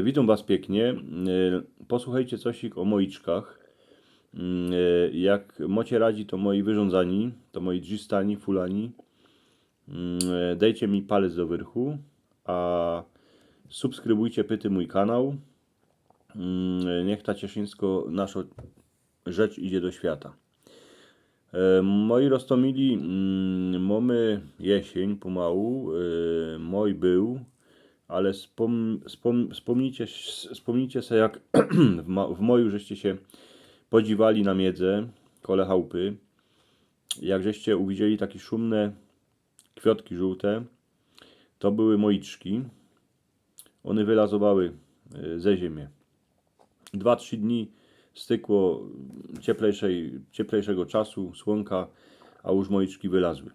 Witam Was pięknie. Posłuchajcie cosik o moiczkach. Jak mocie radzi, to moi wyrządzani, to moi drzistani, fulani. Dajcie mi palec do wyrchu, a subskrybujcie pyty mój kanał. Niech ta cieszyńsko nasza rzecz idzie do świata. Moi roztomili, mamy jesień pomału, mój był, ale wspomnijcie sobie, jak w moju żeście się podziwali na miedzę, kole chałupy, jak żeście uwidzieli takie szumne kwiatki żółte, to były moiczki. One wylazowały ze ziemi. 2-3 dni stykło cieplejszego czasu, słonka, a już moiczki wylazły.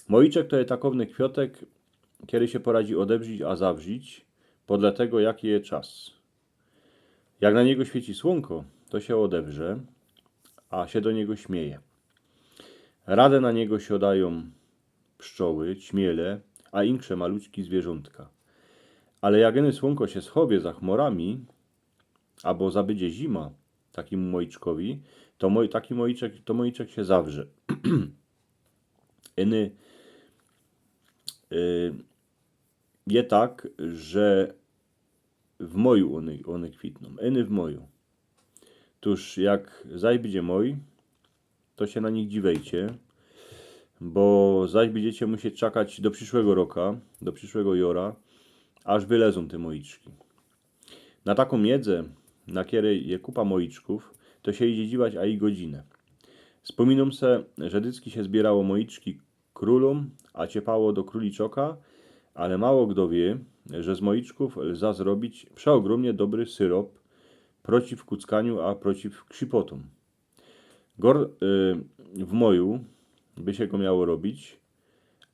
Moiczek to jest takowny kwiatek, kiedy się poradzi odebrzyć, a zawrzyć, podle tego jaki jest czas. Jak na niego świeci słonko, to się odebrze, a się do niego śmieje. Radę na niego siadają pszczoły, ćmiele, a insze maluczki zwierzątka. Ale jak jeny słonko się schowie za chmurami, albo zabydzie zima takiemu moiczkowi, to taki moiczek się zawrze. Eny je tak, że w moju one kwitną. Eny w moju. Tuż jak zajdzie moj, to się na nich dziwejcie, bo zaś będziecie musieć czekać do przyszłego roka, do przyszłego jora, aż wylezą te moiczki. Na taką miedzę, na kierej je kupa moiczków, to się idzie dziwać a i godzinę. Wspominam se, że dycki się zbierało moiczki królom, a ciepało do króliczoka, ale mało kto wie, że z moiczków lza zrobić przeogromnie dobry syrop przeciw kuckaniu, a przeciw krzypotom. W moju by się go miało robić,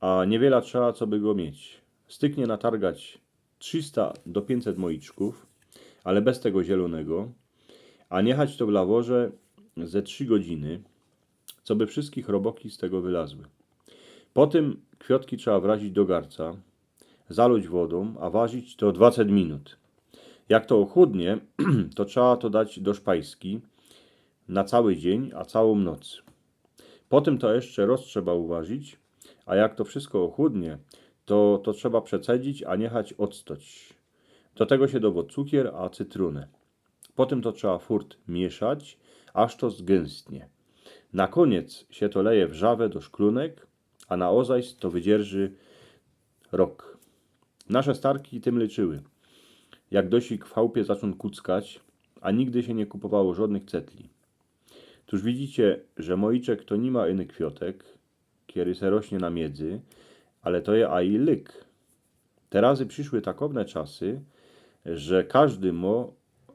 a niewiele trzeba, co by go mieć. Styknie natargać 300 do 500 moiczków, ale bez tego zielonego, a niechać to w laworze ze 3 godziny, co by wszystkich roboki z tego wylazły. Potem kwiatki trzeba wrazić do garca, zalać wodą, a ważyć to 20 minut. Jak to ochudnie, to trzeba to dać do szpajski na cały dzień, a całą noc. Potem to jeszcze roz trzeba uważyć, a jak to wszystko ochudnie, to trzeba przecedzić, a niechać odstoć. Do tego się dowo cukier, a cytrunę. Potem to trzeba furt mieszać, aż to zgęstnie. Na koniec się to leje wrzawę do szklunek, a na ozajst to wydzierży rok. Nasze starki tym liczyły. Jak dosik w chałupie zaczął kuckać, a nigdy się nie kupowało żadnych cetli. Tuż widzicie, że moiczek to nie ma inny kwiotek, kiedy se rośnie na miedzy, ale to je a i lyk. Terazy przyszły takowne czasy, że każdy ma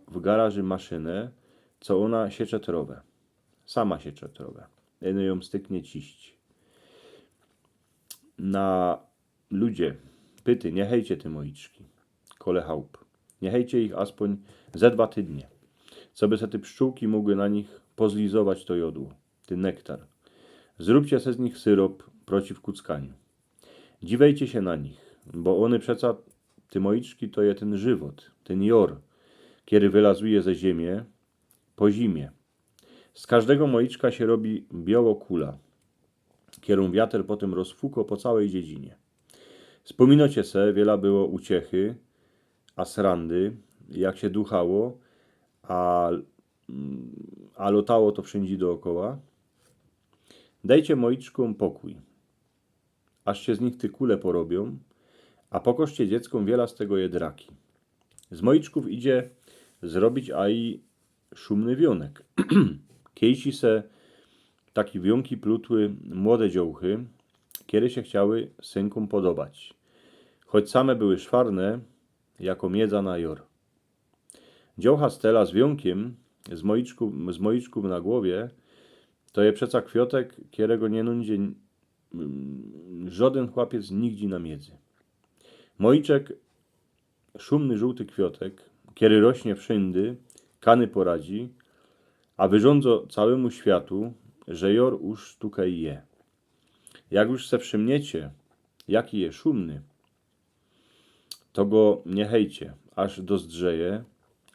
w garaży maszynę, co ona siecze trowę. Sama siecze trowę. Eno ją styknie ciść. Na ludzie, pyty, nie hejcie te moiczki, kole chałup. Nie hejcie ich aspoń ze 2 tydnie, co by se te pszczółki mogły na nich pozlizować to jodło, ten nektar. Zróbcie se z nich syrop przeciw kuckaniu. Dziwejcie się na nich, bo one przeca, te moiczki to je ten żywot, ten jor, kiedy wylazuje ze ziemię po zimie. Z każdego moiczka się robi biało kula, kierą wiatr potem rozfuko po całej dziedzinie. Wspominacie se, wiele było uciechy, a srandy, jak się duchało, a lotało to wszędzie dookoła. Dajcie moiczkom pokój, aż się z nich ty kule porobią, a pokożcie dzieckom wiele z tego jedraki. Z moiczków idzie zrobić a i szumny wionek. Kiejsi se taki wiąki plutły młode dziołchy, kiedy się chciały synkom podobać. Choć same były szwarne, jako miedza na jor. Dziołcha stela z wiąkiem, z moiczków na głowie, to je przeca kwiotek, którego nie nądzie żaden chłapiec nigdzie na miedzy. Moiczek, szumny żółty kwiotek, kiedy rośnie wszędy, kany poradzi, a wyrządzo całemu światu, że jor już tukaj je. Jak już se wszymniecie, jaki je szumny, to go nie hejcie, aż dozdrzeje,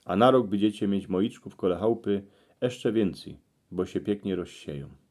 a na rok będziecie mieć moiczków kole chałupy jeszcze więcej, bo się pięknie rozsieją.